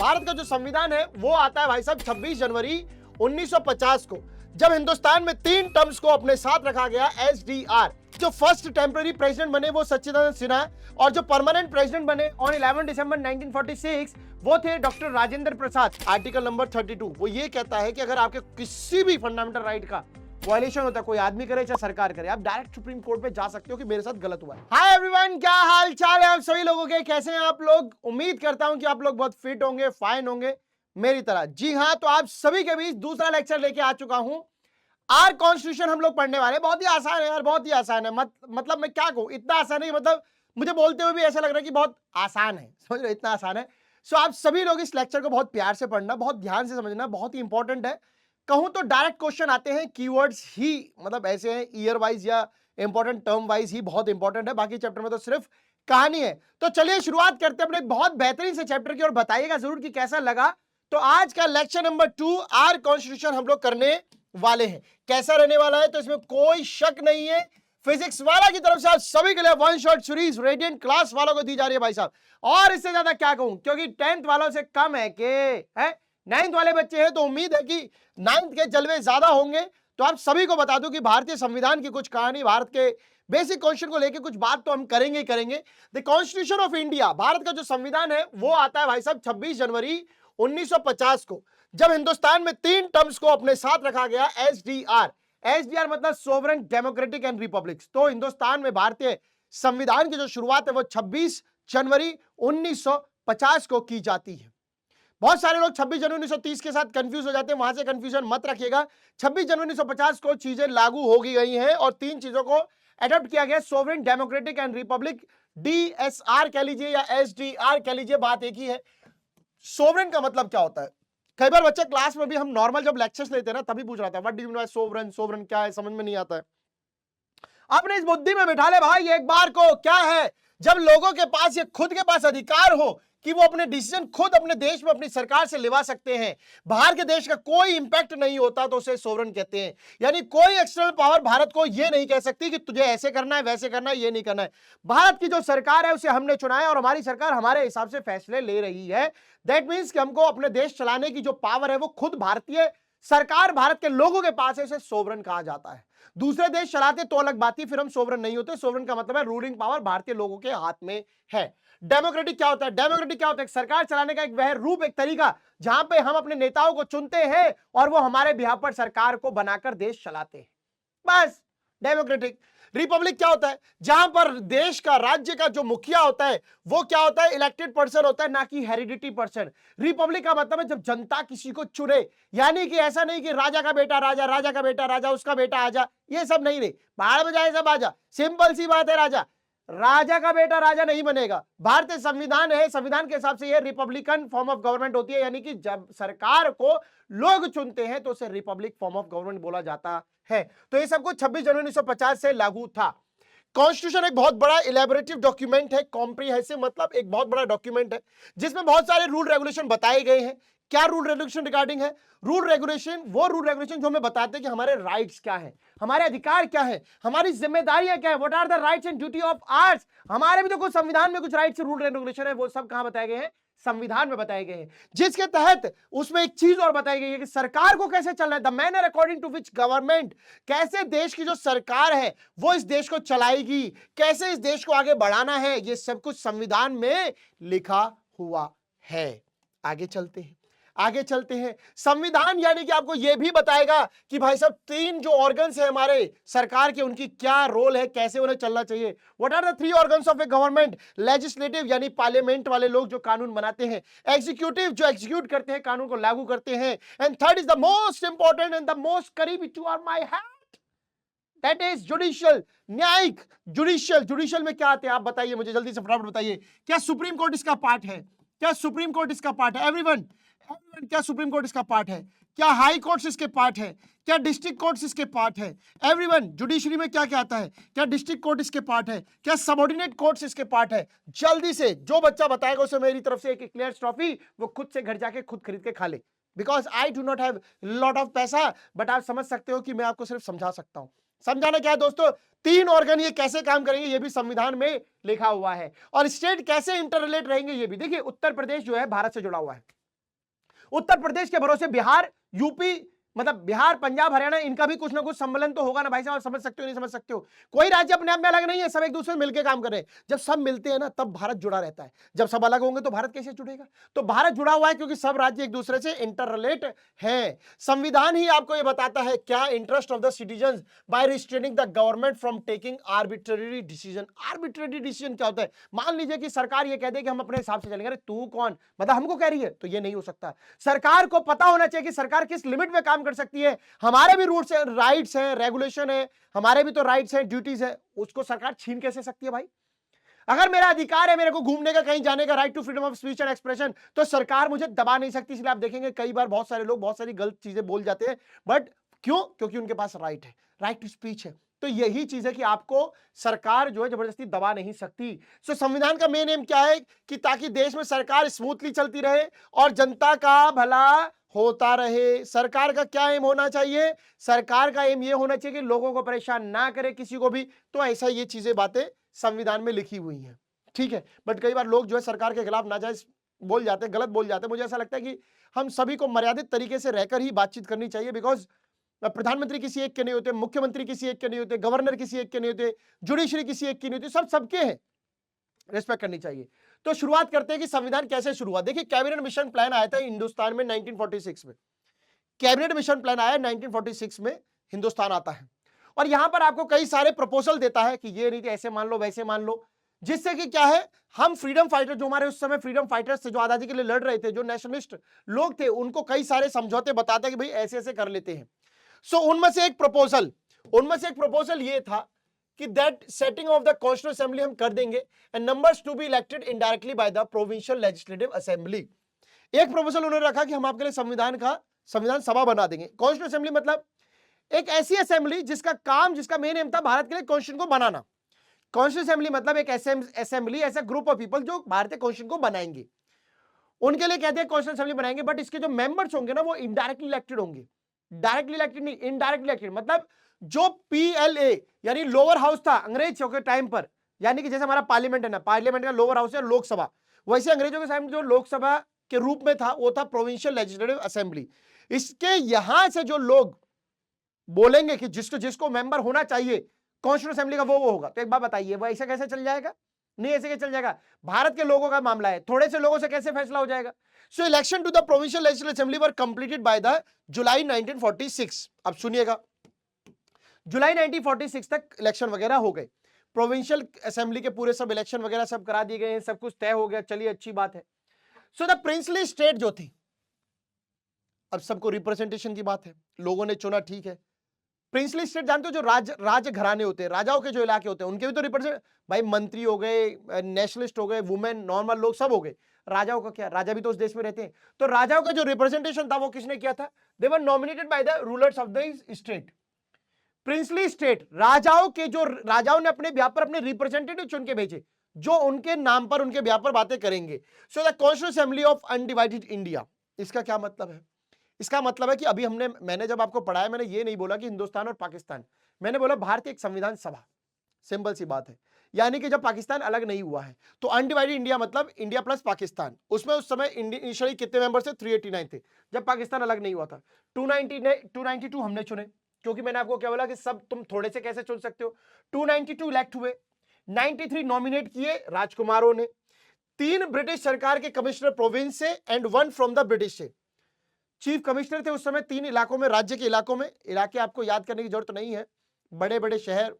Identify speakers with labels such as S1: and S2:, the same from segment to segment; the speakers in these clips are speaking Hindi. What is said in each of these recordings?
S1: भारत का जो संविधान है वो आता है भाई साहब 26 जनवरी 1950 को, जब हिंदुस्तान में 3 टर्म्स को अपने साथ रखा गया एसडीआर। जो फर्स्ट टेम्पररी प्रेसिडेंट बने वो सच्चिदानंद सिन्हा, और जो परमानेंट प्रेसिडेंट बने ऑन 11 दिसंबर 1946 वो थे डॉक्टर राजेंद्र प्रसाद। आर्टिकल नंबर 32 वो ये कहता है कि अगर आपके किसी भी फंडामेंटल राइट का वायलेशन होता है, कोई आदमी करे चाहे सरकार करे, आप डायरेक्ट सुप्रीम कोर्ट पे जा सकते हो कि मेरे साथ गलत हुआ है। हाय एवरीवन, क्या हाल चाल है आप सभी लोगों के, कैसे हैं आप लोग? उम्मीद करता हूं कि आप लोग बहुत फिट होंगे, फाइन होंगे मेरी तरह। जी हां, तो आप सभी के बीच दूसरा लेक्चर लेके आ चुका हूं। आर कॉन्स्टिट्यूशन हम लोग पढ़ने वाले, बहुत ही आसान है यार, बहुत ही आसान है। मतलब मैं क्या कहूं, इतना आसान है, मतलब मुझे बोलते हुए भी ऐसा लग रहा है कि बहुत आसान है, समझ रहे हो, इतना आसान है। सो आप सभी लोग इस लेक्चर को बहुत प्यार से पढ़ना, बहुत ध्यान से समझना, बहुत ही इंपॉर्टेंट है। कहूं तो डायरेक्ट क्वेश्चन आते हैं, कीवर्ड्स ही मतलब ऐसे हैं, ईयर वाइज या इंपॉर्टेंट टर्म वाइज ही बहुत इंपॉर्टेंट है, बाकी चैप्टर में तो सिर्फ कहानी है। तो चलिए शुरुआत करते हैं अपने बहुत बेहतरीन से चैप्टर की, और बताइएगा जरूर कि कैसा लगा। तो आज का लेक्चर नंबर 2 आर कॉन्स्टिट्यूशन हम लोग करने वाले हैं। कैसा रहने वाला है तो इसमें कोई शक नहीं है। फिजिक्स वाला की तरफ से आप सभी के लिए one shot series radiant class वालों को दी जा रही है भाई साहब, और इससे ज्यादा क्या कहूं, क्योंकि 10th वालों से कम है के है 9th वाले बच्चे हैं, तो उम्मीद है कि 9th के जलवे ज्यादा होंगे। तो आप सभी को बता दूं कि भारतीय संविधान की कुछ कहानी, भारत के बेसिक क्वेश्चन को लेकर कुछ बात तो हम करेंगे ही करेंगे। The constitution of India, Bharat का जो संविधान है वो आता है भाई साहब 26 जनवरी 1950 को, जब हिंदुस्तान में 3 टर्म्स को अपने साथ रखा गया एसडीआर। एसडीआर मतलब सोवरेन डेमोक्रेटिक एंड रिपब्लिक्स। तो हिंदुस्तान में भारतीय संविधान की जो शुरुआत है वो 26 जनवरी 1950 को की जाती है। बहुत सारे लोग 26 जनवरी 1930 के साथ कंफ्यूज हो जाते हैं, वहां से कंफ्यूजन मत रखिएगा। 26 जनवरी 1950 को चीजें लागू हो गई हैं और 3 चीजों को एडॉप्ट किया गया, sovereign democratic and Republic, DSR कह लीजिए या एसडीआर कह लीजिए, बात एक ही है। सोवरेन का मतलब क्या होता है? कई बार बच्चे क्लास में भी, हम नॉर्मल जब लेक्चर्स लेते हैं ना तभी पूछ रहा था, what do you mean by sovereign, sovereign क्या है, समझ में नहीं आता है। अपने इस बुद्धि में बिठा ले भाई एक बार को, क्या है जब लोगों के पास, ये खुद के पास अधिकार हो कि वो अपने डिसीजन खुद अपने देश में अपनी सरकार से लेवा सकते हैं, बाहर के देश का कोई इंपैक्ट नहीं होता, तो उसे सोवरेन कहते हैं। यानी कोई एक्सटर्नल पावर भारत को ये नहीं कह सकती कि तुझे ऐसे करना है, वैसे करना है, ये नहीं करना है। भारत की जो सरकार है उसे हमने चुना है और हमारी सरकार हमारे हिसाब से फैसले ले रही है। दैट मीन्स कि हमको अपने देश चलाने की जो पावर है वो खुद भारतीय सरकार, भारत के लोगों के पास है, उसे सोवरेन कहा जाता है। दूसरे देश चलाते तो अलग बात थी, फिर हम सोवरेन नहीं होते। सोवरेन का मतलब है रूलिंग पावर भारतीय लोगों के हाथ में है। डेमोक्रेटिक क्या होता है? डेमोक्रेटिक क्या होता है? सरकार चलाने का एक वह रूप, एक तरीका जहां पे हम अपने नेताओं को चुनते हैं और वो हमारे बिहाफ पर सरकार को बनाकर देश चलाते हैं, बस डेमोक्रेटिक। रिपब्लिक क्या होता है? जहां पर देश का, राज्य का जो मुखिया होता है वो क्या होता है? इलेक्टेड पर्सन होता है, ना कि हेरिडिटी पर्सन। रिपब्लिक का मतलब है जब जनता किसी को चुने, यानी कि ऐसा नहीं कि राजा का बेटा राजा, राजा का बेटा राजा, उसका बेटा आजा, ये सब नहीं रे, बाहर में जाए सब आजा, सिंपल सी बात है। राजा का बेटा राजा नहीं बनेगा। भारतीय संविधान है, संविधान के हिसाब से यह रिपब्लिकन फॉर्म ऑफ गवर्नमेंट होती है, यानी कि जब सरकार को लोग चुनते हैं तो उसे रिपब्लिक फॉर्म ऑफ गवर्नमेंट बोला जाता है। तो ये सब कुछ 26 जनवरी 1950 से लागू था। कॉन्स्टिट्यूशन एक बहुत बड़ा इलेबोरेटिव डॉक्यूमेंट है, कॉम्प्रिहेंसिव मतलब एक बहुत बड़ा डॉक्यूमेंट है जिसमें बहुत सारे रूल रेगुलेशन बताए गए हैं। क्या रूल रेगुलेशन रिगार्डिंग है? रूल रेगुलेशन वो रूल रेगुलेशन जो हमें बताते हैं कि हमारे राइट्स क्या है, हमारे अधिकार क्या है, हमारी जिम्मेदारियां क्या है, what are the rights and duty of ours. हमारे भी तो कुछ संविधान में कुछ राइट्स रूल रेगुलेशन है, वो सब कहां बताए गए हैं? संविधान में बताए गए हैं, जिसके तहत उसमें एक चीज और बताई गई है कि सरकार को कैसे चलना है, the manner according to which government, कैसे देश की जो सरकार है वो इस देश को चलाएगी, कैसे इस देश को आगे बढ़ाना है, ये सब कुछ संविधान में लिखा हुआ है। आगे चलते हैं, आगे चलते हैं। संविधान यानी कि आपको यह भी बताएगा कि भाई साहब 3 जो ऑर्गन्स है हमारे सरकार के, उनकी क्या रोल है, कैसे उन्हें चलना चाहिए। What are the 3 organs of a government? Legislative यानी पार्लियामेंट वाले लोग जो कानून बनाते हैं, एग्जीक्यूटिव जो एग्जीक्यूट करते हैं, कानून को लागू करते हैं, and third is the most important and the most करीबी to our my heart, that is judicial, न्यायिक। जुडिशियल में क्या आते हैं आप बताइए मुझे, जल्दी से फटाफट बताइए। क्या सुप्रीम कोर्ट इसका पार्ट है? क्या सुप्रीम कोर्ट इसका पार्ट है? एवरीवन, क्या सुप्रीम कोर्ट इसका पार्ट है? क्या हाई कोर्ट्स इसके पार्ट है? क्या डिस्ट्रिक्ट कोर्ट्स इसके पार्ट है? एवरीवन, जुडिशरी में क्या क्या आता है? क्या डिस्ट्रिक्ट कोर्ट इसके पार्ट है? क्या सबऑर्डिनेट कोर्ट्स इसके पार्ट है? जल्दी से जो बच्चा बताएगा उसे मेरी तरफ से एक क्लियर ट्रॉफी, वो खुद से घर जाके खुद खरीद के खा ले, because I do not have lot of पैसा, बट आप समझ सकते हो कि मैं आपको सिर्फ समझा सकता हूं। समझाना क्या है दोस्तों? 3 ऑर्गन ये कैसे काम करेंगे ये भी संविधान में लिखा हुआ है, और स्टेट कैसे इंटर रिलेट रहेंगे ये भी। देखिए उत्तर प्रदेश जो है भारत से जुड़ा हुआ है, उत्तर प्रदेश के भरोसे बिहार, यूपी, मतलब बिहार, पंजाब, हरियाणा, इनका भी कुछ ना कुछ सम्मेलन तो होगा ना भाई साहब। समझ सकते हो नहीं समझ सकते हो? कोई राज्य अपने आप में अलग नहीं है, सब एक दूसरे में मिलकर काम कर रहे हैं। जब सब मिलते हैं ना तब भारत जुड़ा रहता है, जब सब अलग होंगे तो भारत कैसे जुड़ेगा? तो भारत जुड़ा हुआ है क्योंकि सब राज्य एक दूसरे से इंटर रिलेट हैं। संविधान ही आपको यह बताता है क्या interest of the citizen bye restraining the government from taking arbitrary decision. Arbitrary decision क्या होता है? मान लीजिए कि सरकार ये कह दे कि हम अपने हिसाब से चलेंगे। अरे तू कौन, मतलब हमको कह रही है? तो ये नहीं हो सकता। सरकार को पता होना चाहिए कि सरकार किस लिमिट में काम कर सकती है। हमारे भी रूल्स है, राइट्स हैं, रेगुलेशन है, हमारे भी तो राइट्स हैं, ड्यूटीज है, उसको सरकार छीन कैसे सकती है भाई? अगर मेरा अधिकार है, मेरे को घूमने का, कहीं जाने का, right to freedom of speech and expression, तो सरकार मुझे दबा नहीं सकती। इसलिए आप देखेंगे कई बार बहुत सारे लोग बहुत सारी गलत चीजें बोल जाते हैं, बट क्यों? क्योंकि उनके पास राइट है, राइट टू स्पीच है। तो यही चीज है कि आपको सरकार जो है जबरदस्ती दबा नहीं सकती। सो संविधान का मेन एम क्या है कि ताकि देश में सरकार स्मूथली चलती रहे और जनता का भला होता रहे। सरकार का क्या एम होना चाहिए? सरकार का एम ये होना चाहिए कि लोगों को परेशान ना करे, किसी को भी। तो ऐसा ये चीजें बातें संविधान में लिखी हुई हैं, ठीक है। बट कई बार लोग जो है सरकार के खिलाफ नाजायज बोल जाते हैं, गलत बोल जाते हैं। मुझे ऐसा लगता है कि हम सभी को मर्यादित तरीके से रहकर ही बातचीत करनी चाहिए, बिकॉज प्रधानमंत्री किसी एक के नहीं होते, मुख्यमंत्री किसी एक के नहीं होते, गवर्नर किसी एक के नहीं होते, जुडिशरी किसी एक की नहीं होती, सब सबके हैं, रिस्पेक्ट करनी चाहिए। तो शुरुआत करते हैं कि संविधान कैसे शुरू हुआ। देखिए कैबिनेट मिशन प्लान आया था हिंदुस्तान में 1946 में। कैबिनेट मिशन प्लान आया 1946 में, हिंदुस्तान आता है और यहां पर आपको कई सारे प्रपोजल देता है कि ये नीति ऐसे मान लो, वैसे मान लो, जिससे कि क्या है, हम फ्रीडम फाइटर जो हमारे उस समय फ्रीडम फाइटर्स थे, जो आजादी के लिए लड़ रहे थे, जो नेशनलिस्ट लोग थे, उनको कई सारे समझौते बताते कि भाई ऐसे ऐसे कर लेते हैं। सो उनमें से एक प्रपोजल ये था कि that setting of the constitution assembly हम कर देंगे and numbers to be elected indirectly by the provincial legislative assembly. एक प्रपोजल उन्होंने रखा कि हम आपके लिए संविधान सभा बना देंगे। कॉन्स्टिट्यूशन असेंबली मतलब एक ऐसी असेंबली जिसका मेन एम था भारत के लिए कॉन्स्टिट्यूशन को बनाना। कॉन्स्टिट्यूशन असेंबली मतलब एक असेंबली, ऐसा ग्रुप ऑफ पीपल जो भारतीय कॉन्स्टिट्यूशन को बनाएंगे, उनके लिए कहते हैं कॉन्स्टिट्यूशन असेंबली बनाएंगे। बट इसके जो मेंबर्स होंगे ना वो इनडायरेक्टली इलेक्टेड होंगे। डायरेक्टली इलेक्टेड नहीं, इनडायरेक्टली इलेक्टेड। मतलब जो पीएलए यानी लोअर हाउस था अंग्रेजों के टाइम पर, यानी कि जैसे हमारा पार्लियामेंट है ना, पार्लियामेंट का लोअर हाउस है लोकसभा, वैसे अंग्रेजों के टाइम जो लोकसभा के रूप में था वो था प्रोविंशियल लेजिस्लेटिव असेंबली। इसके यहां से जो लोग बोलेंगे कि जिसको मेंबर होना चाहिए कॉन्स्टिट्यूशन असेंबली का वो होगा। तो एक बात बताइए, वो ऐसे कैसे चल जाएगा? नहीं ऐसे कैसे चल जाएगा? भारत के लोगों का मामला है, थोड़े से लोगों से कैसे फैसला हो जाएगा? So election to the provincial legislative assembly were completed by the July 1946। अब सुनिएगा, जुलाई 1946 तक इलेक्शन वगैरह हो गए, प्रोविंशियल असेंबली के पूरे सब इलेक्शन वगैरह सब करा दिए गए हैं, सब कुछ तय हो गया। चलिए अच्छी बात है। सो द प्रिंसली स्टेट जो थी, अब सबको रिप्रेजेंटेशन की बात है, लोगों ने चुना, ठीक है। प्रिंसली स्टेट जानते हो, जो राज घराने होते हैं, राजाओं के जो इलाके होते हैं, उनके भी तो रिप्रेजेंट, भाई मंत्री हो गए, नेशनलिस्ट हो गए, वुमेन, नॉर्मल लोग सब हो गए। राजाओं का क्या, राजा भी तो उस देश में रहते हैं। तो राजाओं का जो रिप्रेजेंटेशन था वो किसने किया था? They were nominated by the rulers of the state. Princely state, राजाओं ने अपने ब्याह पर अपने रिप्रेजेंटेटिव चुन के भेजे, जो उनके नाम पर उनके ब्याह पर बातें करेंगे। So the constitution assembly of undivided India. इसका क्या मतलब है? इसका मतलब है कि अभी मैंने जब आपको पढ़ाया, मैंने ये नहीं बोला कि हिंदुस्तान और पाकिस्तान, मैंने बोला भारत एक संविधान सभा। सिंपल सी बात है, यानी कि जब पाकिस्तान अलग नहीं हुआ है तो अनडिवाइडेड इंडिया मतलब इंडिया प्लस पाकिस्तान। उसमें उस समय इनिशियली कितने मेंबर थे? 389 थे, जब पाकिस्तान अलग नहीं हुआ था। 292 हमने चुने, क्योंकि मैंने आपको क्या बोला कि सब तुम थोड़े से कैसे चुन सकते हो। 292 इलेक्ट हुए, 93 नॉमिनेट किए राजकुमारों ने, 3 ब्रिटिश सरकार के कमिश्नर प्रोविंस से एंड 1 फ्रॉम द ब्रिटिश से। चीफ कमिश्नर थे उस समय 3 इलाकों में, राज्य के इलाकों में, इलाके आपको याद करने की जरूरत नहीं है, बड़े बड़े शहर,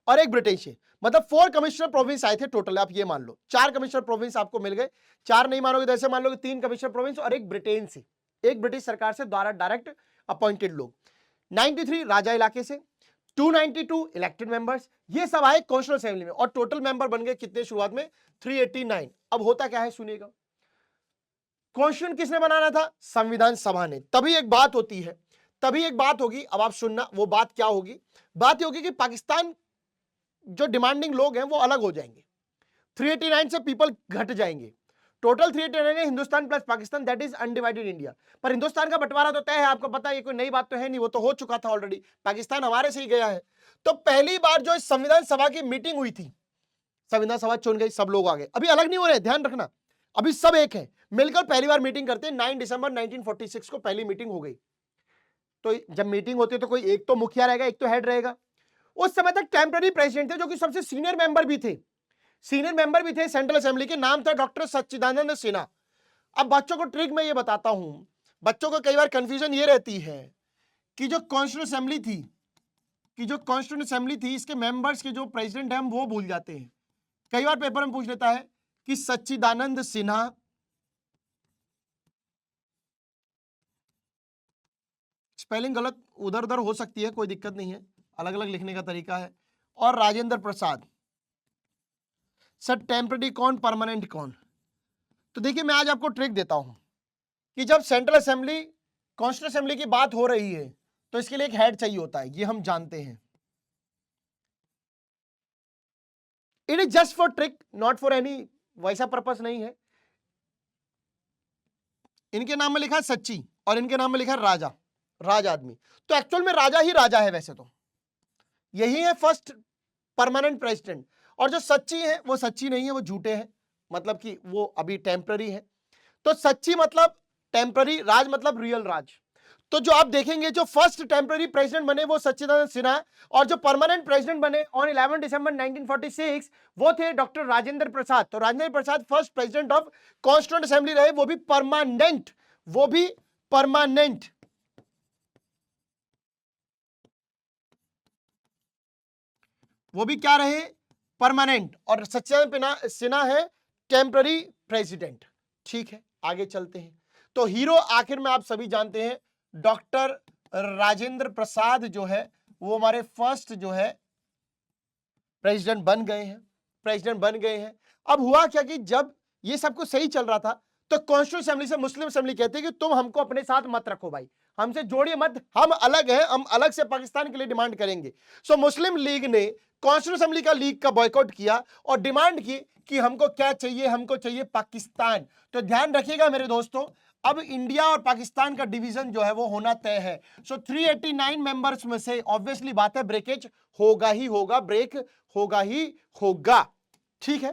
S1: और एक ब्रिटेन से, मतलब 4 कमिश्नर प्रोविंस आए थे टोटल। आप ये मान लो 4 कमिश्नर प्रोविंस आपको मिल गए। 4 नहीं मानोगे तो ऐसे मान लो 3 कमिश्नर प्रोविंस और एक ब्रिटेन से, एक ब्रिटिश सरकार से द्वारा डायरेक्ट अपॉइंटेड लोग। 93 राजा इलाके से, 292 इलेक्टेड मेंबर्स, ये सब आए कॉन्स्टिट्यूशन असेंबली में, और टोटल मेंबर बन गए कितने शुरुआत में? 389। अब होता क्या है सुनिएगा, कॉन्स्टिट्यूशन किसने बनाना था? संविधान सभा ने। तभी एक बात होती है, तभी एक बात होगी, अब आप सुनना, वो बात क्या होगी? बात ये होगी कि पाकिस्तान जो डिमांडिंग लोग हैं वो अलग हो जाएंगे, 389 से पीपल घट जाएंगे, टोटल 389 है Hindustan plus Pakistan, that is undivided India. पर हिंदुस्तान का बंटवारा तो तय है, आपको पता है, ये कोई नई बात तो है नहीं, वो तो हो चुका था ऑलरेडी, पाकिस्तान हमारे से ही गया है। तो पहली बार जो संविधान सभा की मीटिंग हुई थी, संविधान सभा चुन गई, सब लोग आ गए, अभी अलग नहीं हो रहे, ध्यान रखना, अभी सब एक है, मिलकर पहली बार मीटिंग करते हैं। 9 दिसंबर 1946 को पहली मीटिंग हो गई। तो जब मीटिंग होती है तो कोई एक तो मुखिया रहेगा, एक तो हेड रहेगा। उस समय तक टेम्पररी प्रेसिडेंट थे, जो कि सबसे सीनियर मेंबर भी थे, सेंट्रल असेंबली के। नाम था डॉक्टर सच्चिदानंद सिन्हा। अब बच्चों को ट्रिक में ये बताता हूं, बच्चों को कई बार कंफ्यूजन ये रहती है कि जो कॉन्स्टिट्यूंट असेंबली थी इसके मेंबर्स के जो प्रेसिडेंट हैं हम वो भूल जाते हैं। कई बार पेपर में पूछ लेता है कि सच्चिदानंद सिन्हा, स्पेलिंग गलत उधर उधर हो सकती है, कोई दिक्कत नहीं है, अलग अलग लिखने का तरीका है। और राजेंद्र प्रसाद। सर टेम्पररी कौन, परमानेंट कौन? तो देखिए मैं आज आपको ट्रिक देता हूं कि जब सेंट्रल असेंबली, कॉन्स्टिट्यूंट असेंबली की बात हो रही है तो इसके लिए एक हेड चाहिए होता है, ये हम जानते हैं। It is just for trick, not for any वैसा पर्पस नहीं है। इनके नाम में लिखा है सच्ची और इनके नाम में लिखा है राजा, राज आदमी। तो एक्चुअल में राजा ही राजा है, वैसे तो यही है फर्स्ट परमानेंट प्रेसिडेंट। और जो सच्ची है वो सच्ची नहीं है, वो झूठे हैं, मतलब कि वो अभी टेम्पररी है। तो सच्ची मतलब टेम्पररी, राज मतलब रियल राज। तो जो आप देखेंगे जो फर्स्ट टेम्पररी प्रेसिडेंट बने वो सच्चिदानंद सिन्हा, और जो परमानेंट प्रेसिडेंट बने ऑन 11 दिसंबर 1946 वो थे डॉक्टर राजेंद्र प्रसाद। तो Rajendra Prasad first president of constituent assembly रहे, वो भी परमानेंट, वो भी परमानेंट। वो भी क्या रहे, परमानेंट। और सच्चिदानंद सिन्हा है टेम्पररी प्रेसिडेंट। ठीक है, आगे चलते हैं। तो हीरो आखिर में आप सभी जानते हैं, डॉक्टर राजेंद्र प्रसाद जो है वो हमारे फर्स्ट जो है प्रेसिडेंट बन गए हैं। अब हुआ क्या कि जब ये सब कुछ सही चल रहा था तो कॉन्स्टिट्यूंट असेंबली से मुस्लिम असेंबली कहती है कि तुम हमको अपने साथ मत रखो भाई, हमसे जोड़िए मत, हम अलग हैं, हम अलग से पाकिस्तान के लिए डिमांड करेंगे। सो मुस्लिम लीग ने कॉन्स्टिट्यूंट असेंबली का लीग का बॉयकॉट किया और डिमांड की कि हमको क्या चाहिए, हमको चाहिए पाकिस्तान। तो ध्यान रखिएगा मेरे दोस्तों, अब इंडिया और पाकिस्तान का डिवीजन जो है वो होना तय है। सो 389 मेंबर्स में से ऑब्वियसली बात है ब्रेकेज होगा ही होगा, ब्रेक होगा ही होगा। ठीक है,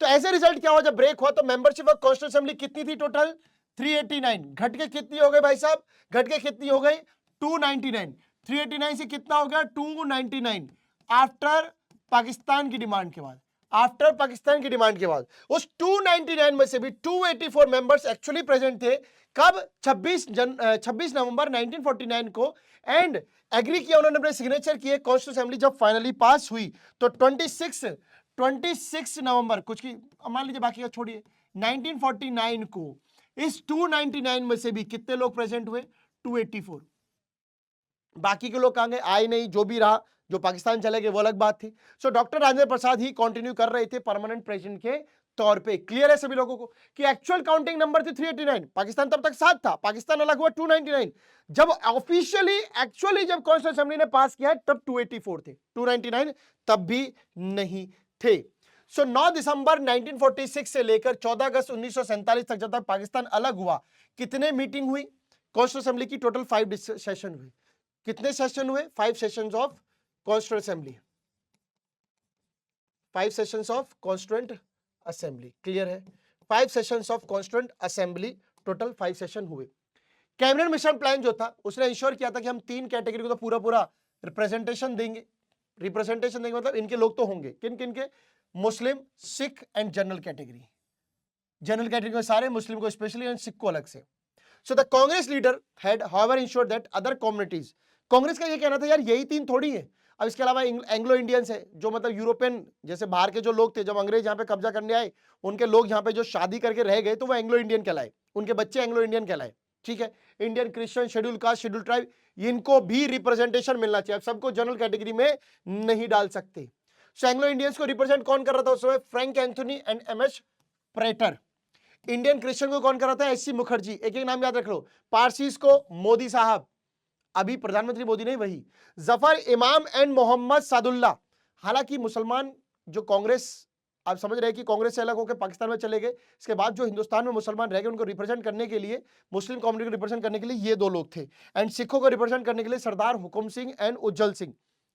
S1: तो ऐसे रिजल्ट क्या हुआ, जब ब्रेक हुआ तो मेंबरशिप ऑफ कॉन्स्टिट्यूंट असेंबली कितनी थी टोटल, 389, घट के कितनी हो गई भाई साहब, घट के कितनी हो गई, 299। 389 से कितना हो गया, 299। आफ्टर पाकिस्तान की डिमांड के बाद, उस 299 में से भी 284 मेंबर्स एक्चुअली प्रेजेंट थे। कब, 26 नवंबर 1949 को। एंड एग्री किया उन्होंने, अपने सिग्नेचर किए। कॉन्स्टिट्यूंट असेंबली जब फाइनली पास हुई तो 26 नवंबर, कुछ की मान लीजिए, बाकी का छोड़िए, 1949 को इस 299 में से भी कितने लोग प्रेजेंट हुए, 284। बाकी के लोग कहां गए, आए नहीं, जो भी रहा, जो पाकिस्तान चले गए वो अलग बात थी। सो डॉक्टर राजेंद्र प्रसाद ही कंटिन्यू कर रहे थे परमानेंट प्रेसिडेंट के तौर पे। क्लियर है सभी लोगों को कि एक्चुअल काउंटिंग नंबर थी 389, पाकिस्तान तब तक 7 था, पाकिस्तान अलग हुआ 299। जब ऑफिशियली एक्चुअली जब कॉन्स्टिट्यूंट असेंबली ने पास किया तब 284 थे, 299 तब भी नहीं थे। सो 9 दिसंबर 1946 से लेकर 14 अगस्त 1947 तक, जब तक पाकिस्तान अलग हुआ, कितने मीटिंग हुई कॉन्स्टिट्यूंट असेंबली की, टोटल 5 सेशन हुए। कितने सेशन हुए, 5 sessions of constituent assembly, 5 sessions of constituent assembly. Clear है, 5 sessions of constituent assembly, total 5 session हुए। कैबिनेट मिशन प्लान जो था उसने इंश्योर किया था कि हम 3 कैटेगरी को तो पूरा रिप्रेजेंटेशन देंगे। मतलब इनके लोग तो होंगे, किन किन के, Muslim, Sikh and general category. General category में सारे, मुस्लिम को स्पेशली एंड सिख को अलग से। So the Congress leader had however insured that other communities, Congress का ये कहना था यार यही 3 थोड़ी है, अब इसके अलावा एंग्लो इंडियंस है, जो मतलब यूरोपियन, जैसे बाहर के जो लोग थे, जब अंग्रेज यहाँ पे कब्जा करने आए, उनके लोग यहाँ पे जो शादी करके रह गए तो वो एंग्लो इंडियन कहलाए, उनके बच्चे एंग्लो इंडियन कहलाए। ठीक है, Indian, Christian, schedule caste, schedule tribe, इनको भी रिप्रेजेंटेशन मिलना चाहिए, सबको जनरल कैटेगरी में नहीं डाल सकते। सो एंग्लो इंडियंस को रिप्रेजेंट कौन कर रहा था उस समय, Frank Anthony and MS Prater. Indian Christian को कौन कर रहा था, एससी मुखर्जी, एक एक नाम याद रख लो। पारसीज को मोदी साहब, अभी प्रधानमंत्री मोदी नहीं, वही। जफर इमाम एंड मोहम्मद सादुल्ला। हालांकि मुसलमान जो कांग्रेस, आप समझ रहे हैं कि कांग्रेस से अलग होकर पाकिस्तान में चले गए, इसके बाद जो हिंदुस्तान में मुसलमान रह गए उनको रिप्रेजेंट करने के लिए, मुस्लिम कम्युनिटी को रिप्रेजेंट करने के लिए ये 2 लोग थे। एंड सिखों को रिप्रेजेंट करने के लिए सरदार हुकुम सिंह एंड उज्जवल सिंह,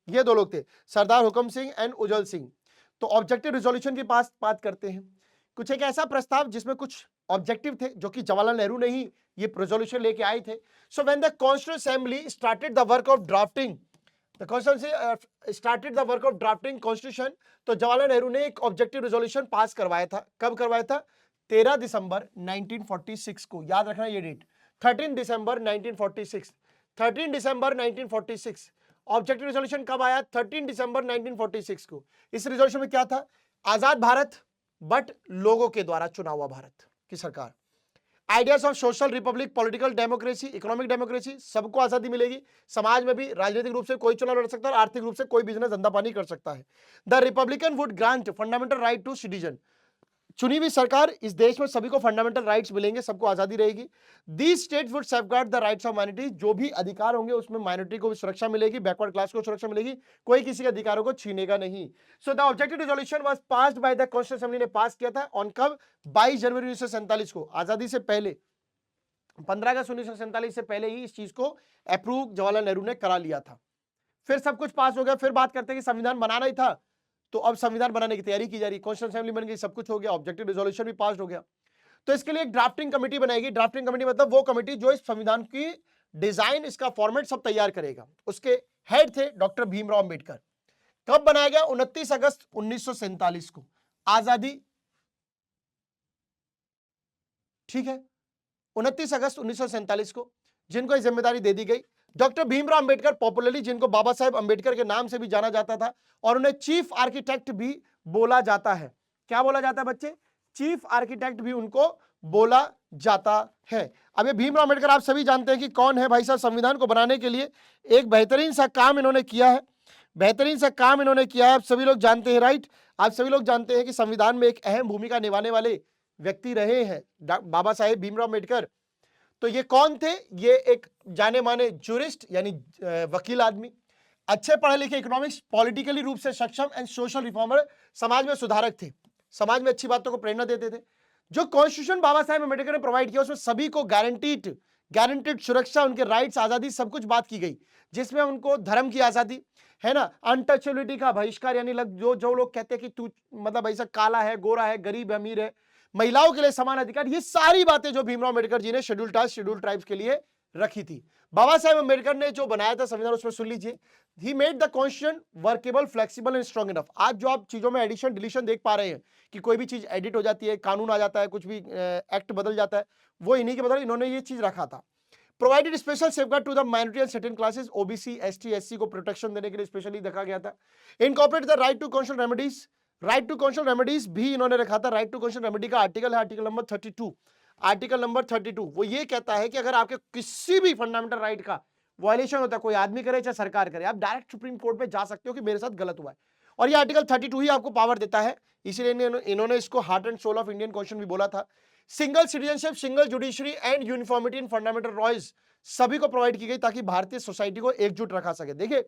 S1: ये 2 लोग थे, सरदार हुकुम सिंह एंड उज्जवल सिंह। तो ऑब्जेक्टिव रिजोल्यूशन की पास बात करते हैं कुछ एक ऐसा प्रस्ताव जिसमें कुछ ऑब्जेक्टिव थे जो कि जवाहरलाल नेहरू ने ही ये रेजोल्यूशन लेके आए थे. So when the constituent assembly started the work of drafting the constituency started the work of drafting constitution, तो जवाहरलाल नेहरू ने एक ऑब्जेक्टिव रेजोल्यूशन पास करवाया था. कब करवाया था? 13 दिसंबर 1946 को. याद रखना ये डेट, 13 दिसंबर 1946. 13 दिसंबर 1946 ऑब्जेक्टिव रेजोल्यूशन कब आया? 13 दिसंबर 1946 को. इस रेजोल्यूशन में क्या था? आजाद भारत बट लोगों के द्वारा चुना हुआ भारत की सरकार. Ideas of social Republic, political democracy, economic democracy, सबको आजादी मिलेगी. समाज में भी राजनीतिक रूप से कोई चुनाव लड़ सकता है और आर्थिक रूप से कोई बिजनेस धंधा पानी कर सकता है. The republican would grant fundamental right to citizen. चुनी हुई सरकार, इस देश में सभी को फंडामेंटल राइट्स मिलेंगे, सबको आजादी रहेगी. These states would safeguard the rights of minority. जो भी अधिकार होंगे उसमें माइनॉरिटी को भी सुरक्षा मिलेगी, बैकवर्ड क्लास को सुरक्षा मिलेगी, कोई किसी के अधिकारों को छीनेगा नहीं. So the objective resolution was passed by the constituent assembly ने पास किया था. ऑन कब? 22 जनवरी 1947 को, आजादी से पहले. 15 अगस्त 1947 से पहले ही इस चीज को अप्रूव जवाहरलाल नेहरू ने करा लिया था. फिर सब कुछ पास हो गया. फिर बात करते हैं कि संविधान बनाना ही था, तो अब संविधान बनाने की तैयारी की जा रही. कॉन्स्टिट्यूएंट असेंबली बन गई, सब कुछ हो गया, ऑब्जेक्टिव रेजोल्यूशन भी पास हो गया. तो इसके लिए एक ड्राफ्टिंग कमेटी बनाएगी. ड्राफ्टिंग कमेटी मतलब वो कमेटी जो इस संविधान की डिजाइन, इसका फॉर्मेट सब तैयार करेगा. उसके हेड थे डॉक्टर भीमराव अंबेडकर. कब बनाया गया? 29 अगस्त 1947 को, आजादी, ठीक है, 29 अगस्त 1947 को जिनको यह जिम्मेदारी दे दी गई. डॉक्टर भीमराव अंबेडकर, पॉपुलरली जिनको बाबा साहेब अंबेडकर के नाम से भी जाना जाता था, और उन्हें चीफ आर्किटेक्ट भी बोला जाता है. क्या बोला जाता है बच्चे? चीफ आर्किटेक्ट भी उनको बोला जाता है. अब ये भीमराव अंबेडकर आप सभी जानते हैं कि कौन है भाई साहब. संविधान को बनाने के लिए एक बेहतरीन सा काम इन्होंने किया है, बेहतरीन सा काम इन्होंने किया है. आप सभी लोग जानते हैं, राइट? आप सभी लोग जानते हैं कि संविधान में एक अहम भूमिका निभाने वाले व्यक्ति रहे हैं बाबा साहेब भीमराव अंबेडकर. तो ये कौन थे? ये एक जाने माने जूरिस्ट यानी वकील आदमी, अच्छे पढ़े लिखे, इकोनॉमिक्स, पॉलिटिकली रूप से सक्षम एंड सोशल रिफॉर्मर, समाज में सुधारक थे, समाज में अच्छी बातों को प्रेरणा देते थे. जो कॉन्स्टिट्यूशन बाबा साहेब अम्बेडकर ने प्रोवाइड किया उसमें सभी को गारंटीड सुरक्षा, उनके राइट्स, आजादी, सब कुछ बात की गई, जिसमें उनको धर्म की आजादी है ना, अनटचेबिलिटी का बहिष्कार, यानी जो लोग कहते हैं कि तू मतलब ऐसा काला है, गोरा है, गरीब है, अमीर है, महिलाओं के लिए समान अधिकार, ये सारी बातें जो भीमराव अंबेडकर जी ने शेड्यूल कास्ट, शेड्यूल ट्राइब्स के लिए रखी थी. बाबा साहेब अंबेडकर ने जो बनाया था संविधान, उसमें सुन लीजिए, he made the constitution workable, flexible and strong enough. आज जो आप चीजों में एडिशन डिलीशन देख पा रहे हैं कि कोई भी चीज एडिट हो जाती है, कानून आ जाता है, कुछ भी एक्ट बदल जाता है, वो इन्हीं के बदले इन्होंने ये चीज रखा था. Provided special safeguard to the minority and certain classes, OBC, ST, SC को प्रोटेक्शन देने के लिए स्पेशली देखा गया था. Incorporate the right to constitutional remedies, right to constitutional remedies भी इन्होंने रखा था. राइट टू कॉन्स्टिट्यूशनल रेमेडी का आर्टिकल है आर्टिकल नंबर 32. आर्टिकल नंबर 32 वो ये कहता है कि अगर आपके किसी भी फंडामेंटल राइट का वायलेशन होता है, कोई आदमी करे चाहे सरकार करे, आप डायरेक्ट सुप्रीम कोर्ट में जा सकते हो कि मेरे साथ गलत हुआ है. और ये आर्टिकल 32 ही आपको पावर देता है. इसीलिए इन्होंने इसको heart and soul of Indian constitution भी बोला था. Single citizenship, single judiciary and uniformity in fundamental rights सभी को प्रोवाइड की गई ताकि भारतीय सोसाइटी को एकजुट रखा सके. देखिए,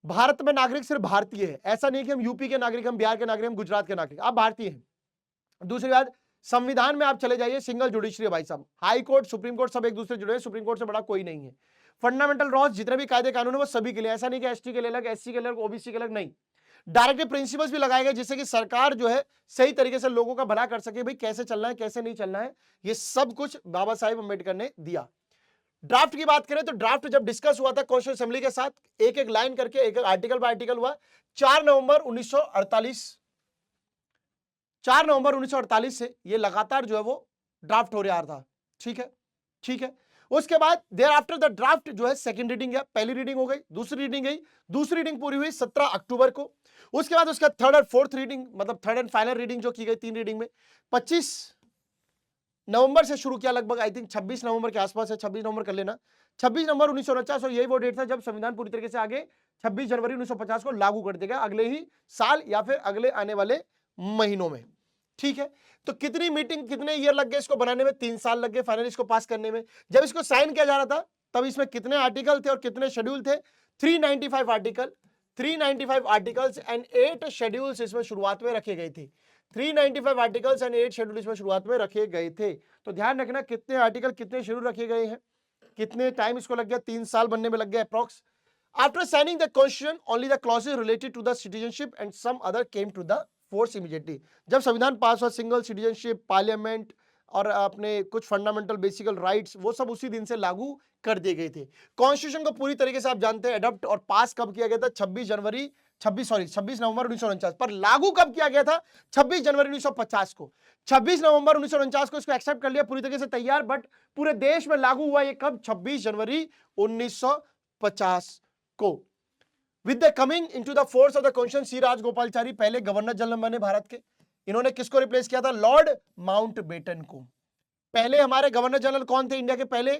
S1: भारत में नागरिक सिर्फ भारतीय है, ऐसा नहीं कि हम यूपी के नागरिक, हम बिहार के नागरिक, हम गुजरात के नागरिक, आप भारतीय हैं. दूसरी बात, संविधान में आप चले जाइए, सिंगल जुडिशरी भाई साहब, हाई कोर्ट, सुप्रीम कोर्ट सब एक दूसरे जुड़े हैं, सुप्रीम कोर्ट से बड़ा कोई नहीं है. फंडामेंटल लॉज जितने भी कायदे कानून है वो सभी के लिए, ऐसा नहीं कि एसटी के लिए अलग, एससी के लिए अलग, ओबीसी के अलग, नहीं. डायरेक्टिव प्रिंसिपल्स भी लगाए गए जिससे कि सरकार जो है सही तरीके से लोगों का भला कर सके, भाई कैसे चलना है, कैसे नहीं चलना है, ये सब कुछ बाबा साहेब अंबेडकर ने दिया. ड्राफ्ट की बात करें तो ड्राफ्ट जब डिस्कस हुआ था कॉन्स्टिट्यूशन असेंबली के साथ, एक एक लाइन करके, एक एक आर्टिकल बाय आर्टिकल हुआ. 4 नवंबर 1948 से ये लगातार जो है वो ड्राफ्ट हो रहा था. ठीक है, ठीक है. उसके बाद देयर आफ्टर द ड्राफ्ट जो है सेकंड रीडिंग है, पहली रीडिंग हो गई, दूसरी रीडिंग गई, दूसरी रीडिंग पूरी हुई 17 अक्टूबर को. उसके बाद उसका थर्ड और फोर्थ रीडिंग, मतलब थर्ड एंड फाइनल रीडिंग जो की गई 3 रीडिंग में, 25 नवंबर से शुरू किया, लगभग आई थिंक 26 नवंबर के आसपास है, 26 नवंबर कर लेना, 26 नवंबर 1949. और यही वो डेट था जब संविधान पूरी तरीके से आगे 26 जनवरी 1950 को लागू कर दिया गया, अगले ही साल या फिर अगले आने वाले महीनों में. ठीक है, तो कितनी मीटिंग, कितने ईयर लग गए इसको बनाने में? 3 साल लग गए फाइनल इसको पास करने में. जब इसको साइन किया जा रहा था तब इसमें कितने आर्टिकल थे और कितने शेड्यूल थे? 395 आर्टिकल, 395 आर्टिकल्स एंड 8 शेड्यूल्स इसमें शुरुआत में रखे गए थे. 395 आर्टिकल्स एंड 8 शेड्यूल इसमें शुरुआत में रखे गए थे. तो ध्यान रखना कितने आर्टिकल, कितने शेड्यूल रखे गए हैं, कितने टाइम इसको लग गया, 3 साल बनने में लग गया approx. After signing the constitution, only the clauses related to the citizenship and some other came to the force immediately. जब संविधान पास हुआ, सिंगल सिटीजनशिप, पार्लियामेंट और अपने कुछ फंडामेंटल बेसिकल राइट्स, वो सब उसी दिन से लागू कर दिए गए थे। कॉन्स्टिट्यूशन को पूरी तरीके से आप जानते हैं अडॉप्ट और पास कब किया गया था? 26 नवंबर 1949। पर लागू कब किया गया था? 26 जनवरी 1950 को। 26 नवंबर 1949 को इसको एक्सेप्ट कर लिया, पूरी तरीके से तैयार, बट पूरे देश में लागू हुआ ये कब? 26 जनवरी 1950 को। With the coming into the force of the constitution, C Rajagopalachari पहले गवर्नर जनरल बने भारत के। इन्होंने किसको रिप्लेस किया था? लॉर्ड माउंटबेटन को। पहले हमारे गवर्नर जनरल कौन थे इंडिया के? पहले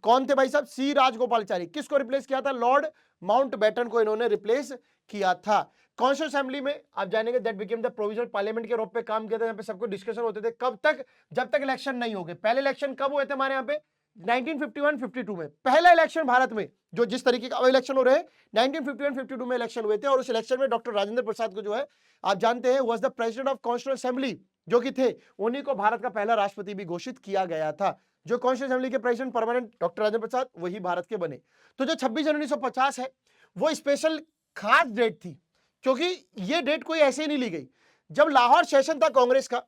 S1: कौन थे भाई साहब? सी राजगोपालाचारी। किसको रिप्लेस किया था? लॉर्ड माउंटबेटन को इन्होंने रिप्लेस किया था। कॉन्स्टिट्यूशन असेंबली में आप जानेंगे that became the provisional parliament के रूप में काम किया था। यहाँ पे सबको डिस्कशन होते थे कब तक? जब तक इलेक्शन नहीं हो गए। पहले इलेक्शन कब हुए थे हमारे यहाँ पे? 1951-52 में पहला इलेक्शन भारत में, जो जिस तरीके का इलेक्शन हो रहे हैं, 1951-52 में इलेक्शन हुए थे। और उस इलेक्शन में डॉक्टर राजेंद्र प्रसाद को जो है आप जानते हैं was the president of constitution assembly, जो कि थे, उन्हीं को भारत का पहला राष्ट्रपति भी घोषित किया गया था। जो कॉन्स्टिट्यूशन असेंबली के प्रेसिडेंट परमानेंट डॉक्टर राजेंद्र प्रसाद, वही भारत के बने। तो जो 26 जनवरी 1950 है वो स्पेशल खास डेट थी, क्योंकि ये डेट कोई ऐसे ही नहीं ली गई। जब लाहौर सेशन था कांग्रेस का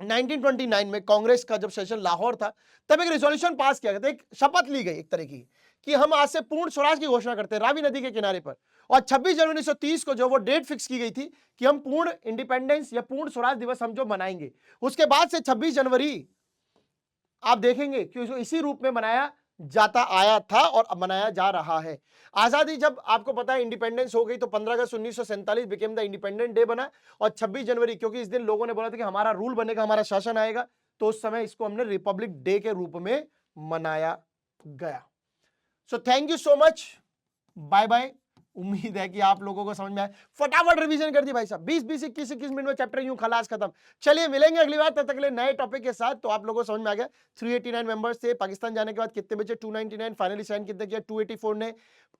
S1: 1929 में, कांग्रेस का जब सेशन लाहौर था, तब एक रेजोल्यूशन पास किया गया था, एक शपथ ली गई एक तरह की, कि हम आज से पूर्ण स्वराज की घोषणा करते हैं रावी नदी के किनारे पर। और 26 जनवरी 1930 को जो वो डेट फिक्स की गई थी कि हम पूर्ण इंडिपेंडेंस या पूर्ण स्वराज दिवस हम जो मनाएंगे, उसके बाद से 26 जनवरी आप देखेंगे कि उसको इसी रूप में मनाया जाता आया था और अब मनाया जा रहा है। आजादी जब आपको पता है इंडिपेंडेंस हो गई, तो 15 अगस्त 1947 बिकेम द इंडिपेंडेंट डे बना। और 26 जनवरी, क्योंकि इस दिन लोगों ने बोला था कि हमारा रूल बनेगा, हमारा शासन आएगा, तो उस समय इसको हमने रिपब्लिक डे के रूप में मनाया गया। So thank you so much, bye bye. उम्मीद है कि आप लोगों को समझ में आया। फटाफट रिवीजन कर दी भाई साहब, 20-20 21-21 मिनट में चैप्टर यूं खलास खत्म। चलिए मिलेंगे अगली बार, तब तक के लिए नए टॉपिक के साथ। तो आप लोगों को समझ में आ गया 389 मेंबर्स थे। पाकिस्तान जाने के बाद कितने बचे? 299। फाइनली साइन कितने किया? 284 ने।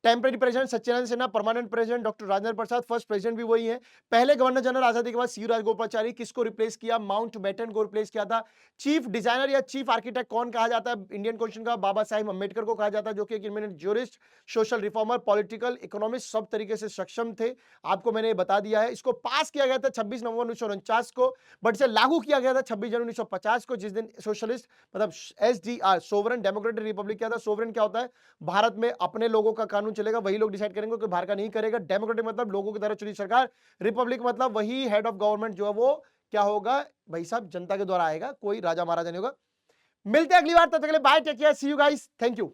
S1: Temporary president Sachchidanand Sinha, permanent president doctor Rajendra Prasad, first president भी वही है। पहले गवर्नर जनरल आजादी के बाद सी राजगोपालाचारी। किसको रिप्लेस किया? माउंटबेटन को रिप्लेस किया था। चीफ डिजाइनर या चीफ आर्किटेक्ट कौन कहा जाता है इंडियन कॉन्स्टिट्यूशन का? बाबा साहेब अम्बेडकर को कहा जाता है, जो कि एक eminent jurist, social reformer, political economist, सब तरीके से सक्षम थे। आपको मैंने ये बता दिया है। इसको पास किया गया था 26 नवंबर 1949 को, बट इसे लागू किया गया था 26 जनवरी 1950 को, जिस दिन सोशलिस्ट मतलब एसडीआर, सोवरेन डेमोक्रेटिक रिपब्लिक क्या था? सोवरेन क्या होता है? भारत में अपने लोगों का कानून चलेगा, वही लोग डिसाइड करेंगे, कोई बाहर का नहीं करेगा। डेमोक्रेटिक मतलब लोगों की तरह चुनी सरकार। रिपब्लिक मतलब वही हेड ऑफ गवर्नमेंट जो है वो क्या होगा भाई साहब? जनता के द्वारा आएगा, कोई राजा महाराजा नहीं होगा। मिलते हैं अगली बार, तब तक के लिए bye, take care, see you guys, thank you.